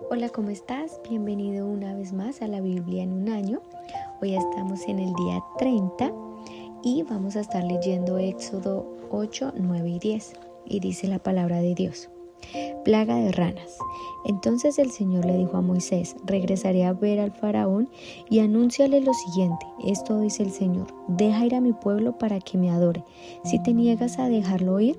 Hola, ¿cómo estás? Bienvenido una vez más a la Biblia en un año. Hoy estamos en el día 30 y vamos a estar leyendo Éxodo 8, 9 y 10. Y dice la palabra de Dios: plaga de ranas. Entonces el Señor le dijo a Moisés: regresaré a ver al faraón y anúnciale lo siguiente. Esto dice el Señor: deja ir a mi pueblo para que me adore. Si te niegas a dejarlo ir,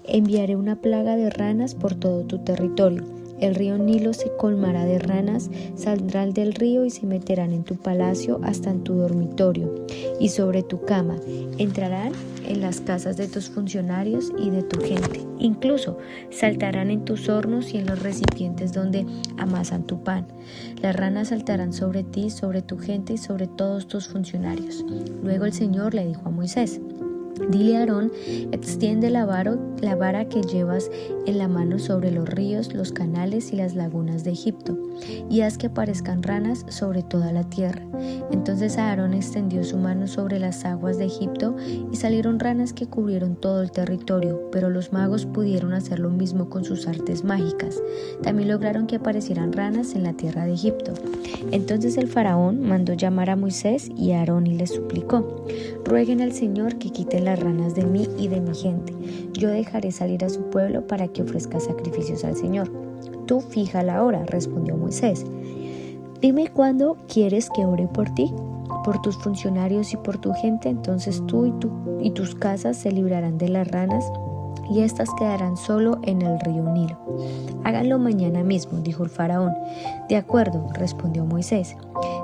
enviaré una plaga de ranas por todo tu territorio. El río Nilo se colmará de ranas, saldrán del río y se meterán en tu palacio hasta en tu dormitorio y sobre tu cama. Entrarán en las casas de tus funcionarios y de tu gente. Incluso saltarán en tus hornos y en los recipientes donde amasan tu pan. Las ranas saltarán sobre ti, sobre tu gente y sobre todos tus funcionarios. Luego el Señor le dijo a Moisés: dile a Aarón: extiende la vara que llevas en la mano sobre los ríos, los canales y las lagunas de Egipto, y haz que aparezcan ranas sobre toda la tierra. Entonces Aarón extendió su mano sobre las aguas de Egipto y salieron ranas que cubrieron todo el territorio, pero los magos pudieron hacer lo mismo con sus artes mágicas. También lograron que aparecieran ranas en la tierra de Egipto. Entonces el faraón mandó llamar a Moisés y a Aarón y les suplicó: rueguen al Señor que quite las ranas de mí y de mi gente. Yo dejaré salir a su pueblo para que ofrezca sacrificios al Señor. Tú fija la hora, respondió Moisés. Dime cuándo quieres que ore por ti, por tus funcionarios y por tu gente. Entonces tú y tus casas se librarán de las ranas y éstas quedarán solo en el río Nilo. Háganlo mañana mismo, dijo el faraón. De acuerdo, respondió Moisés.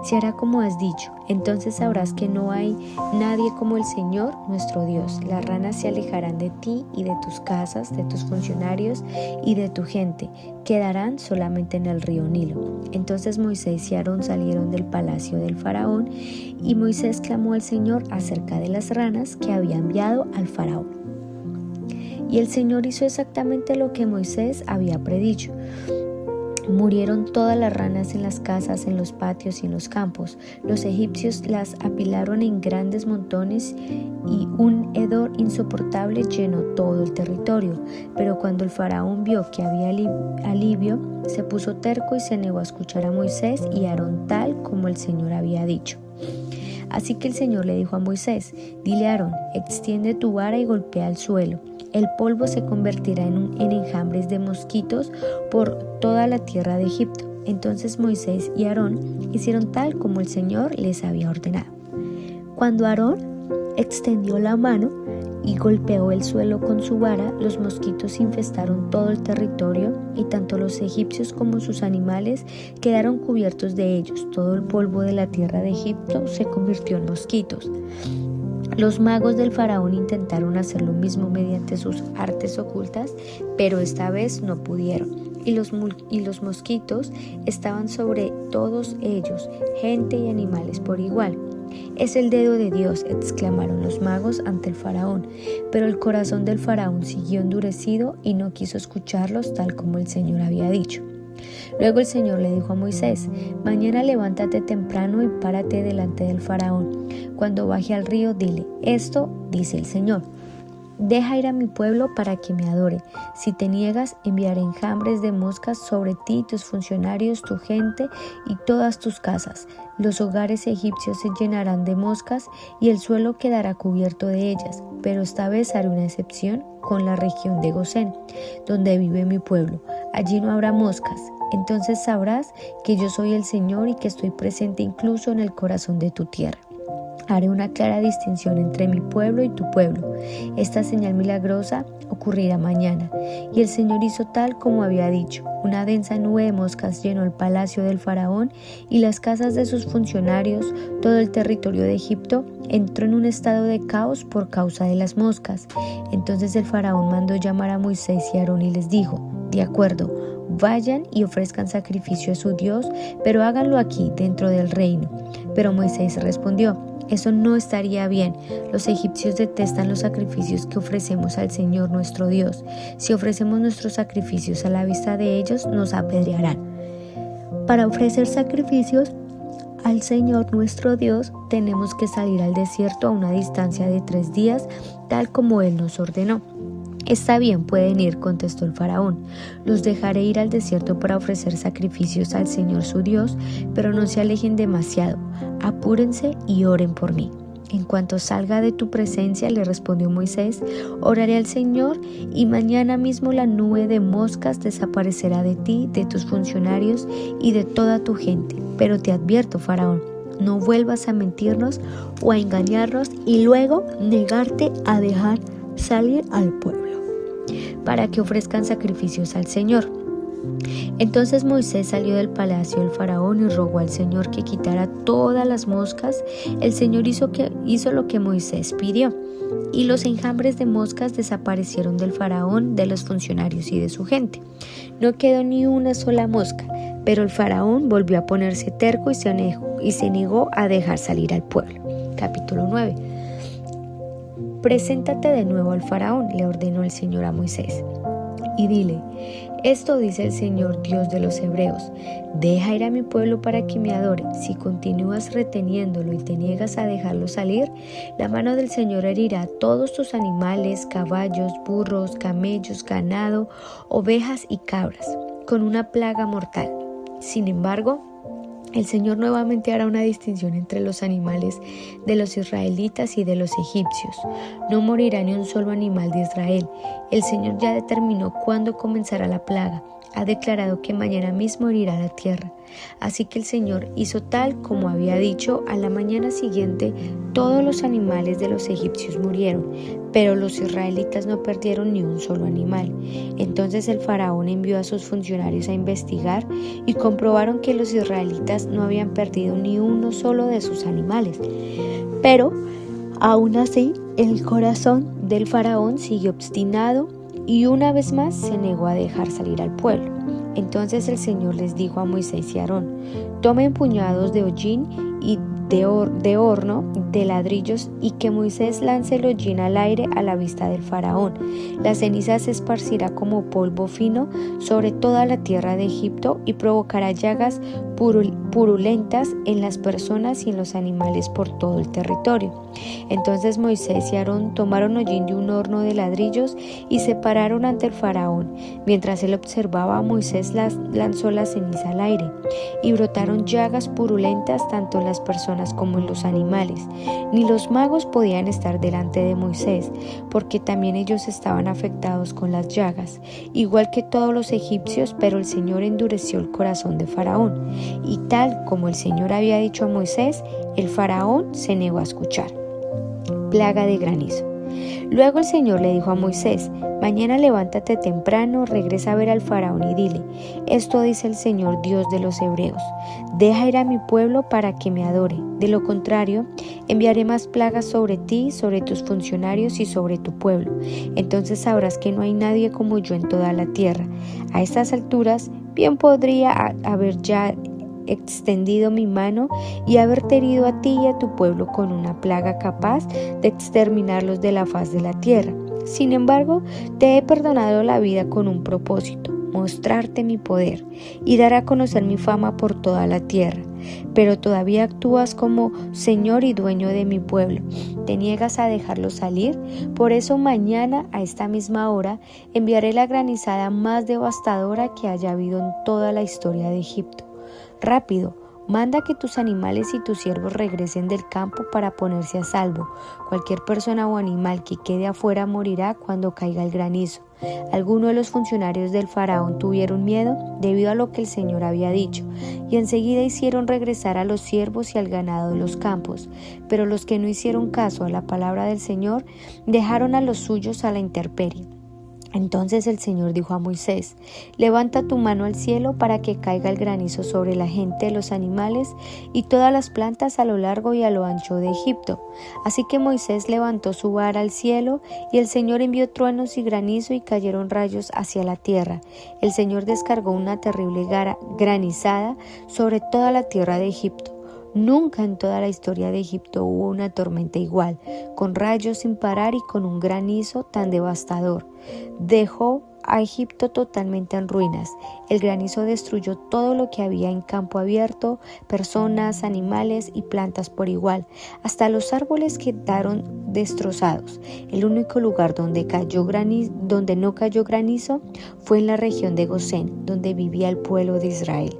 Se hará como has dicho. Entonces sabrás que no hay nadie como el Señor nuestro Dios. Las ranas se alejarán de ti y de tus casas, de tus funcionarios y de tu gente. Quedarán solamente en el río Nilo. Entonces Moisés y Aarón salieron del palacio del faraón y Moisés clamó al Señor acerca de las ranas que había enviado al faraón. Y el Señor hizo exactamente lo que Moisés había predicho. Murieron todas las ranas en las casas, en los patios y en los campos. Los egipcios las apilaron en grandes montones y un hedor insoportable llenó todo el territorio. Pero cuando el faraón vio que había alivio, se puso terco y se negó a escuchar a Moisés y a Aarón tal como el Señor había dicho. Así que el Señor le dijo a Moisés: dile a Aarón: extiende tu vara y golpea el suelo. El polvo se convertirá en enjambres de mosquitos por toda la tierra de Egipto. Entonces Moisés y Aarón hicieron tal como el Señor les había ordenado. Cuando Aarón extendió la mano y golpeó el suelo con su vara, los mosquitos infestaron todo el territorio y tanto los egipcios como sus animales quedaron cubiertos de ellos. Todo el polvo de la tierra de Egipto se convirtió en mosquitos. Los magos del faraón intentaron hacer lo mismo mediante sus artes ocultas, pero esta vez no pudieron. Y los mosquitos estaban sobre todos ellos, gente y animales por igual. «Es el dedo de Dios», exclamaron los magos ante el faraón. Pero el corazón del faraón siguió endurecido y no quiso escucharlos tal como el Señor había dicho. Luego el Señor le dijo a Moisés: mañana levántate temprano y párate delante del faraón. Cuando baje al río, dile: esto dice el Señor: deja ir a mi pueblo para que me adore. Si te niegas, enviaré enjambres de moscas sobre ti, tus funcionarios, tu gente y todas tus casas. Los hogares egipcios se llenarán de moscas y el suelo quedará cubierto de ellas. Pero esta vez haré una excepción con la región de Gosén, donde vive mi pueblo. Allí no habrá moscas. Entonces sabrás que yo soy el Señor y que estoy presente incluso en el corazón de tu tierra. Haré una clara distinción entre mi pueblo y tu pueblo. Esta señal milagrosa ocurrirá mañana. Y el Señor hizo tal como había dicho. Una densa nube de moscas llenó el palacio del faraón y las casas de sus funcionarios. Todo el territorio de Egipto entró en un estado de caos por causa de las moscas. Entonces el faraón mandó llamar a Moisés y a Aarón y les dijo: de acuerdo, vayan y ofrezcan sacrificio a su Dios, pero háganlo aquí, dentro del reino. Pero Moisés respondió: eso no estaría bien. Los egipcios detestan los sacrificios que ofrecemos al Señor nuestro Dios. Si ofrecemos nuestros sacrificios a la vista de ellos, nos apedrearán. Para ofrecer sacrificios al Señor nuestro Dios, tenemos que salir al desierto a una distancia de 3 días, tal como Él nos ordenó. «Está bien, pueden ir», contestó el faraón. «Los dejaré ir al desierto para ofrecer sacrificios al Señor su Dios, pero no se alejen demasiado. Apúrense y oren por mí». «En cuanto salga de tu presencia», le respondió Moisés, «oraré al Señor y mañana mismo la nube de moscas desaparecerá de ti, de tus funcionarios y de toda tu gente. Pero te advierto, faraón, no vuelvas a mentirnos o a engañarnos y luego negarte a dejar salir al pueblo para que ofrezcan sacrificios al Señor». Entonces Moisés salió del palacio del faraón y rogó al Señor que quitara todas las moscas. El Señor hizo lo que Moisés pidió, y los enjambres de moscas desaparecieron del faraón, de los funcionarios y de su gente. No quedó ni una sola mosca, pero el faraón volvió a ponerse terco y se negó a dejar salir al pueblo. Capítulo 9. «Preséntate de nuevo al faraón», le ordenó el Señor a Moisés, «y dile: esto dice el Señor, Dios de los hebreos: deja ir a mi pueblo para que me adore. Si continúas reteniéndolo y te niegas a dejarlo salir, la mano del Señor herirá a todos tus animales, caballos, burros, camellos, ganado, ovejas y cabras, con una plaga mortal. Sin embargo, el Señor nuevamente hará una distinción entre los animales de los israelitas y de los egipcios. No morirá ni un solo animal de Israel. El Señor ya determinó cuándo comenzará la plaga. Ha declarado que mañana mismo herirá la tierra». Así que el Señor hizo tal como había dicho. A la mañana siguiente todos los animales de los egipcios murieron, pero los israelitas no perdieron ni un solo animal. Entonces el faraón envió a sus funcionarios a investigar y comprobaron que los israelitas no habían perdido ni uno solo de sus animales. Pero aún así el corazón del faraón siguió obstinado y una vez más se negó a dejar salir al pueblo. Entonces el Señor les dijo a Moisés y Aarón: «Tomen puñados de hollín y de horno de ladrillos, y que Moisés lance el hollín al aire a la vista del faraón. La ceniza se esparcirá como polvo fino sobre toda la tierra de Egipto y provocará llagas purulentas en las personas y en los animales por todo el territorio». Entonces Moisés y Aarón tomaron hollín de un horno de ladrillos y se pararon ante el faraón. Mientras él observaba, Moisés lanzó la ceniza al aire y brotaron llagas purulentas tanto en las personas como en los animales. Ni los magos podían estar delante de Moisés, porque también ellos estaban afectados con las llagas, igual que todos los egipcios, pero el Señor endureció el corazón de Faraón, y tal como el Señor había dicho a Moisés, el faraón se negó a escuchar. Plaga de granizo. Luego el Señor le dijo a Moisés: «Mañana levántate temprano, regresa a ver al faraón y dile: esto dice el Señor, Dios de los hebreos: deja ir a mi pueblo para que me adore. De lo contrario, enviaré más plagas sobre ti, sobre tus funcionarios y sobre tu pueblo. Entonces sabrás que no hay nadie como yo en toda la tierra. A estas alturas, bien podría haber ya extendido mi mano y haberte herido a ti y a tu pueblo con una plaga capaz de exterminarlos de la faz de la tierra. Sin embargo, te he perdonado la vida con un propósito: mostrarte mi poder y dar a conocer mi fama por toda la tierra. Pero todavía actúas como Señor y dueño de mi pueblo. ¿Te niegas a dejarlo salir? Por eso mañana a esta misma hora enviaré la granizada más devastadora que haya habido en toda la historia de Egipto. Rápido, manda que tus animales y tus siervos regresen del campo para ponerse a salvo. Cualquier persona o animal que quede afuera morirá cuando caiga el granizo». Algunos de los funcionarios del faraón tuvieron miedo debido a lo que el Señor había dicho, y enseguida hicieron regresar a los siervos y al ganado de los campos. Pero los que no hicieron caso a la palabra del Señor dejaron a los suyos a la intemperie. Entonces el Señor dijo a Moisés: «Levanta tu mano al cielo para que caiga el granizo sobre la gente, los animales y todas las plantas a lo largo y a lo ancho de Egipto». Así que Moisés levantó su vara al cielo, y el Señor envió truenos y granizo, y cayeron rayos hacia la tierra. El Señor descargó una terrible granizada sobre toda la tierra de Egipto. Nunca en toda la historia de Egipto hubo una tormenta igual, con rayos sin parar y con un granizo tan devastador. Dejó a Egipto totalmente en ruinas. El granizo destruyó todo lo que había en campo abierto, personas, animales y plantas por igual. Hasta los árboles quedaron destrozados. El único lugar donde no cayó granizo fue en la región de Gosén, donde vivía el pueblo de Israel.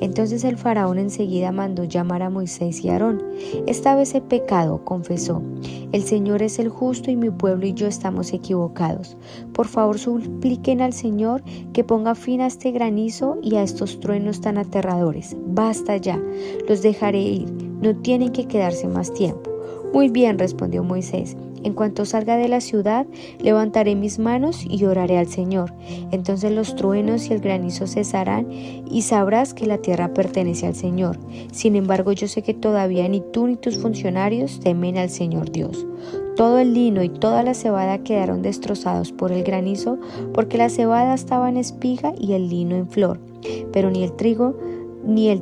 Entonces el faraón enseguida mandó llamar a Moisés y a Aarón. Esta vez he pecado, confesó. El Señor es el justo y mi pueblo y yo estamos equivocados. Por favor, supliquen al Señor que ponga fin a este granizo y a estos truenos tan aterradores. Basta ya, los dejaré ir, no tienen que quedarse más tiempo. Muy bien, respondió Moisés. En cuanto salga de la ciudad, levantaré mis manos y oraré al Señor. Entonces los truenos y el granizo cesarán y sabrás que la tierra pertenece al Señor. Sin embargo, yo sé que todavía ni tú ni tus funcionarios temen al Señor Dios. Todo el lino y toda la cebada quedaron destrozados por el granizo, porque la cebada estaba en espiga y el lino en flor. Pero ni el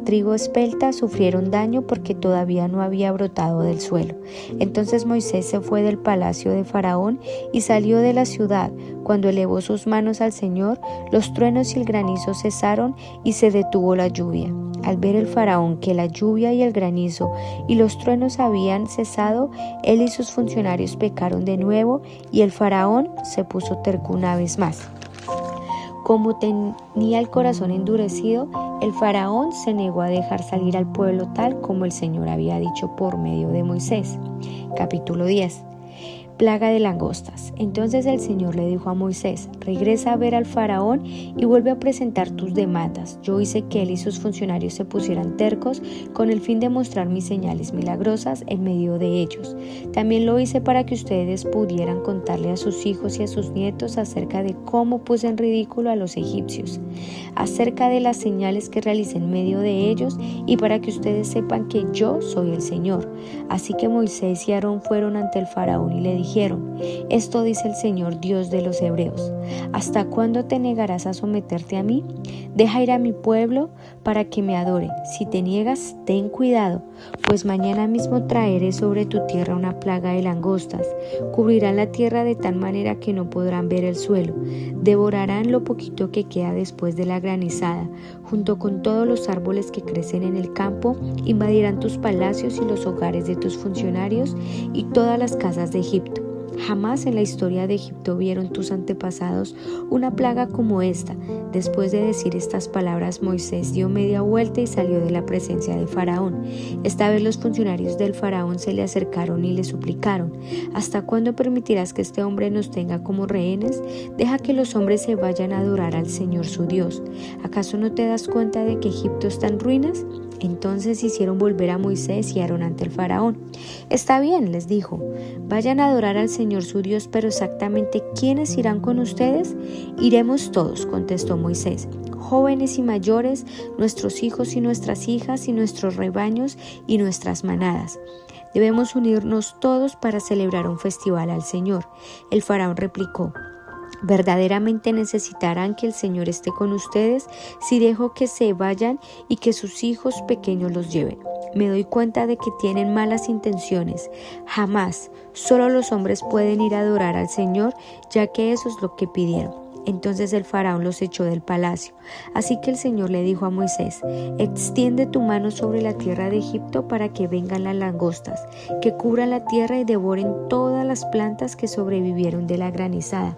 trigo espelta sufrieron daño porque todavía no había brotado del suelo. Entonces Moisés se fue del palacio de Faraón y salió de la ciudad. Cuando elevó sus manos al Señor, los truenos y el granizo cesaron y se detuvo la lluvia. Al ver el Faraón que la lluvia y el granizo y los truenos habían cesado, él y sus funcionarios pecaron de nuevo y el Faraón se puso terco una vez más. Como tenía el corazón endurecido, el faraón se negó a dejar salir al pueblo tal como el Señor había dicho por medio de Moisés. Capítulo 10. Plaga de langostas. Entonces el Señor le dijo a Moisés: regresa a ver al faraón y vuelve a presentar tus demandas. Yo hice que él y sus funcionarios se pusieran tercos con el fin de mostrar mis señales milagrosas en medio de ellos. También lo hice para que ustedes pudieran contarle a sus hijos y a sus nietos acerca de cómo puse en ridículo a los egipcios, acerca de las señales que realicé en medio de ellos y para que ustedes sepan que yo soy el Señor. Así que Moisés y Aarón fueron ante el faraón y le dijeron: esto dice el Señor Dios de los hebreos: ¿hasta cuándo te negarás a someterte a mí? Deja ir a mi pueblo para que me adore. Si te niegas, ten cuidado, pues mañana mismo traeré sobre tu tierra una plaga de langostas. Cubrirán la tierra de tal manera que no podrán ver el suelo. Devorarán lo poquito que queda después de la granizada. Junto con todos los árboles que crecen en el campo, invadirán tus palacios y los hogares de tus funcionarios y todas las casas de Egipto. Jamás en la historia de Egipto vieron tus antepasados una plaga como esta. Después de decir estas palabras, Moisés dio media vuelta y salió de la presencia de Faraón. Esta vez los funcionarios del Faraón se le acercaron y le suplicaron: ¿hasta cuándo permitirás que este hombre nos tenga como rehenes? Deja que los hombres se vayan a adorar al Señor su Dios. ¿Acaso no te das cuenta de que Egipto está en ruinas? Entonces hicieron volver a Moisés y Aarón ante el faraón. Está bien, les dijo, vayan a adorar al Señor su Dios, pero exactamente ¿quiénes irán con ustedes? Iremos todos, contestó Moisés, jóvenes y mayores, nuestros hijos y nuestras hijas y nuestros rebaños y nuestras manadas. Debemos unirnos todos para celebrar un festival al Señor. El faraón replicó: verdaderamente necesitarán que el Señor esté con ustedes si dejo que se vayan y que sus hijos pequeños los lleven. Me doy cuenta de que tienen malas intenciones. Jamás, solo los hombres pueden ir a adorar al Señor, ya que eso es lo que pidieron. Entonces el faraón los echó del palacio. Así que el Señor le dijo a Moisés: extiende tu mano sobre la tierra de Egipto para que vengan las langostas, que cubran la tierra y devoren todas las plantas que sobrevivieron de la granizada.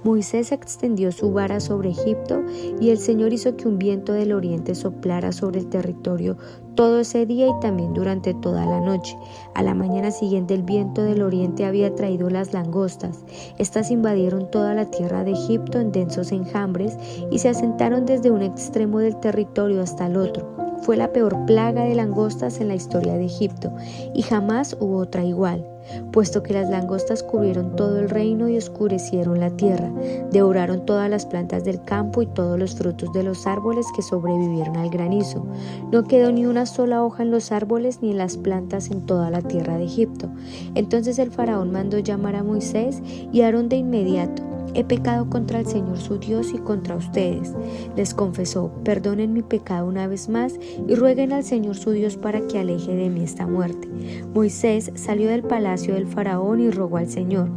Moisés extendió su vara sobre Egipto y el Señor hizo que un viento del oriente soplara sobre el territorio todo ese día y también durante toda la noche. A la mañana siguiente el viento del oriente había traído las langostas. Estas invadieron toda la tierra de Egipto en densos enjambres y se asentaron desde un extremo del territorio hasta el otro. Fue la peor plaga de langostas en la historia de Egipto y jamás hubo otra igual, puesto que las langostas cubrieron todo el reino y oscurecieron la tierra, devoraron todas las plantas del campo y todos los frutos de los árboles que sobrevivieron al granizo. No quedó ni una sola hoja en los árboles ni en las plantas en toda la tierra de Egipto. Entonces el faraón mandó llamar a Moisés y a Aarón de inmediato. he pecado contra el Señor su Dios y contra ustedes. Les confesó: perdonen mi pecado una vez más y rueguen al Señor su Dios para que aleje de mí esta muerte. Moisés salió del palacio del faraón y rogó al Señor.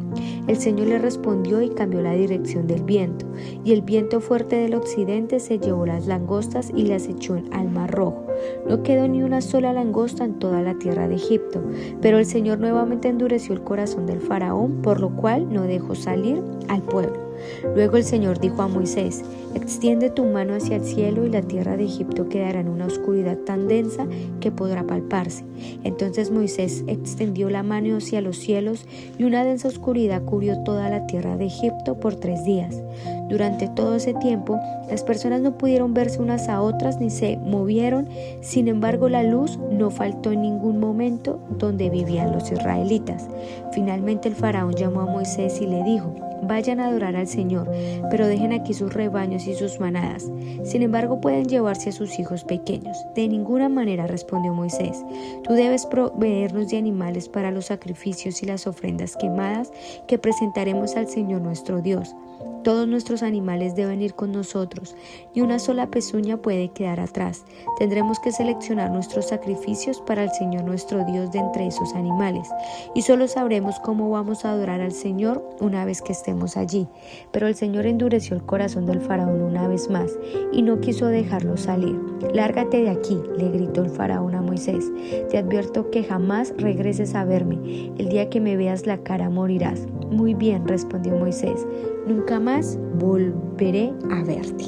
El Señor le respondió y cambió la dirección del viento, y el viento fuerte del occidente se llevó las langostas y las echó al Mar Rojo. No quedó ni una sola langosta en toda la tierra de Egipto, pero el Señor nuevamente endureció el corazón del faraón, por lo cual no dejó salir al pueblo. Luego el Señor dijo a Moisés: extiende tu mano hacia el cielo y la tierra de Egipto quedará en una oscuridad tan densa que podrá palparse. Entonces Moisés extendió la mano hacia los cielos y una densa oscuridad cubrió toda la tierra de Egipto por 3 días. Durante todo ese tiempo, las personas no pudieron verse unas a otras ni se movieron. Sin embargo, la luz no faltó en ningún momento donde vivían los israelitas. Finalmente el faraón llamó a Moisés y le dijo: vayan a adorar al Señor, pero dejen aquí sus rebaños y sus manadas. Sin embargo, pueden llevarse a sus hijos pequeños. De ninguna manera, respondió Moisés. Tú debes proveernos de animales para los sacrificios y las ofrendas quemadas que presentaremos al Señor nuestro Dios. Todos nuestros animales deben ir con nosotros, ni una sola pezuña puede quedar atrás. Tendremos que seleccionar nuestros sacrificios para el Señor nuestro Dios de entre esos animales, y solo sabremos cómo vamos a adorar al Señor una vez que estemos allí. Pero el Señor endureció el corazón del faraón una vez más, y no quiso dejarlo salir. Lárgate de aquí, le gritó el faraón a Moisés. Te advierto que jamás regreses a verme. El día que me veas la cara morirás. Muy bien, respondió Moisés. Nunca más volveré a verte.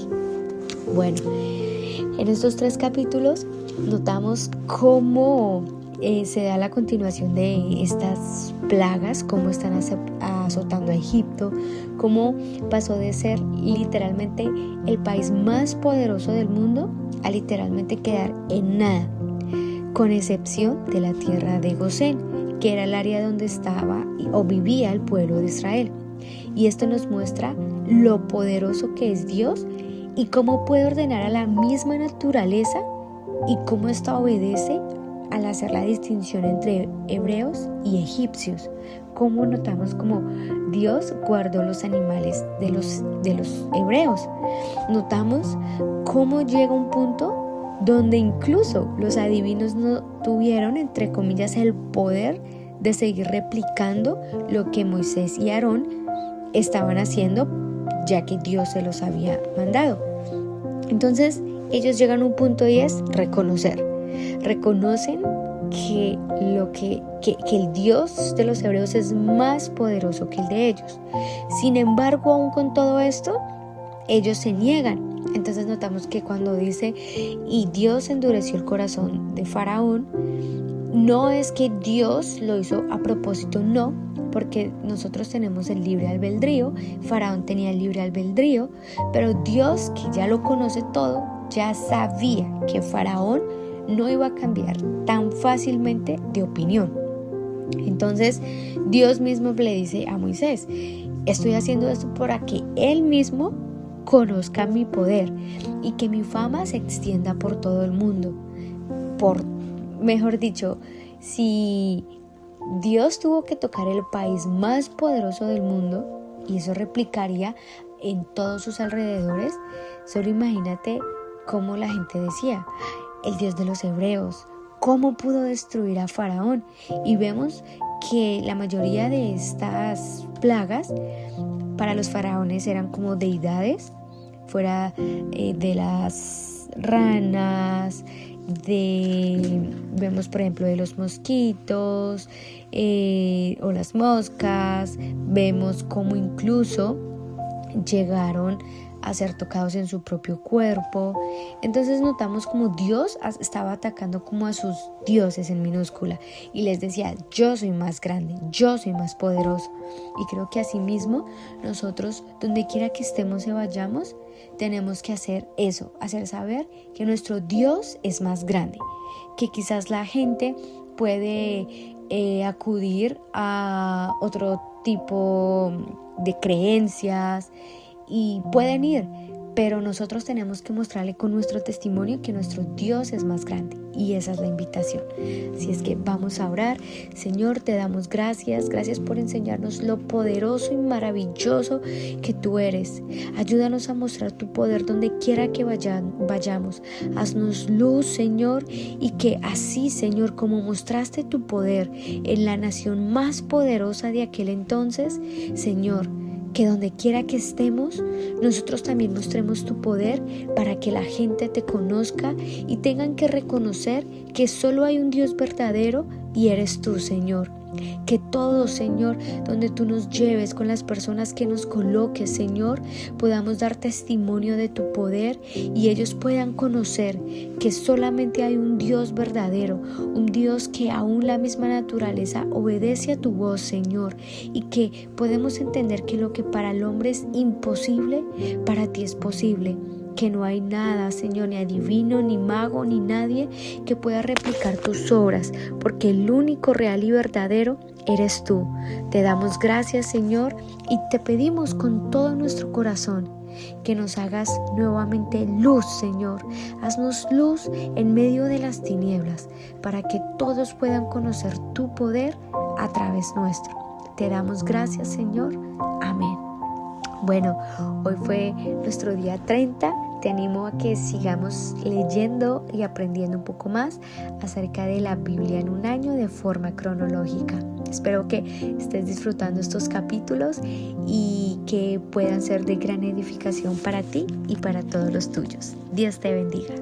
Bueno, en estos 3 capítulos notamos cómo se da la continuación de estas plagas, cómo están azotando a Egipto, cómo pasó de ser literalmente el país más poderoso del mundo a literalmente quedar en nada, con excepción de la tierra de Gosén, que era el área donde estaba o vivía el pueblo de Israel. Y esto nos muestra lo poderoso que es Dios y cómo puede ordenar a la misma naturaleza y cómo ésta obedece al hacer la distinción entre hebreos y egipcios. Cómo notamos cómo Dios guardó los animales de los hebreos. Notamos cómo llega un punto donde incluso los adivinos no tuvieron, entre comillas, el poder de seguir replicando lo que Moisés y Aarón estaban haciendo, ya que Dios se los había mandado. Entonces ellos llegan a un punto y es reconocen que el Dios de los hebreos es más poderoso que el de ellos. Sin embargo, aún con todo esto, ellos se niegan. Entonces notamos que cuando dice: y Dios endureció el corazón de Faraón, no es que Dios lo hizo a propósito, no, porque nosotros tenemos el libre albedrío. Faraón tenía el libre albedrío, pero Dios, que ya lo conoce todo, ya sabía que Faraón no iba a cambiar tan fácilmente de opinión. Entonces Dios mismo le dice a Moisés: estoy haciendo esto para que él mismo conozca mi poder y que mi fama se extienda por todo el mundo. Mejor dicho, si Dios tuvo que tocar el país más poderoso del mundo y eso replicaría en todos sus alrededores, solo imagínate cómo la gente decía: el Dios de los hebreos, ¿cómo pudo destruir a Faraón? Y vemos que la mayoría de estas plagas para los faraones eran como deidades, fuera de las ranas, vemos por ejemplo de los mosquitos o las moscas. Vemos cómo incluso llegaron a ser tocados en su propio cuerpo. Entonces notamos como Dios estaba atacando como a sus dioses en minúscula y les decía: yo soy más grande, yo soy más poderoso. Y creo que asimismo nosotros, donde quiera que estemos y vayamos, tenemos que hacer eso, hacer saber que nuestro Dios es más grande, que quizás la gente puede acudir a otro tipo de creencias y pueden ir, pero nosotros tenemos que mostrarle con nuestro testimonio que nuestro Dios es más grande, y esa es la invitación. Así es que vamos a orar. Señor, te damos gracias por enseñarnos lo poderoso y maravilloso que tú eres. Ayúdanos a mostrar tu poder donde quiera que vayamos. Haznos luz, Señor, y que así, Señor, como mostraste tu poder en la nación más poderosa de aquel entonces, Señor, que donde quiera que estemos, nosotros también mostremos tu poder para que la gente te conozca y tengan que reconocer que solo hay un Dios verdadero y eres tú, Señor. Que todo, Señor, donde tú nos lleves, con las personas que nos coloques, Señor, podamos dar testimonio de tu poder y ellos puedan conocer que solamente hay un Dios verdadero, un Dios que aún la misma naturaleza obedece a tu voz, Señor, y que podemos entender que lo que para el hombre es imposible, para ti es posible. Que no hay nada, Señor, ni adivino, ni mago, ni nadie que pueda replicar tus obras, porque el único real y verdadero eres tú. Te damos gracias, Señor, y te pedimos con todo nuestro corazón que nos hagas nuevamente luz, Señor. Haznos luz en medio de las tinieblas, para que todos puedan conocer tu poder a través nuestro. Te damos gracias, Señor. Amén. Bueno, hoy fue nuestro día 30. Te animo a que sigamos leyendo y aprendiendo un poco más acerca de la Biblia en un año de forma cronológica. Espero que estés disfrutando estos capítulos y que puedan ser de gran edificación para ti y para todos los tuyos. Dios te bendiga.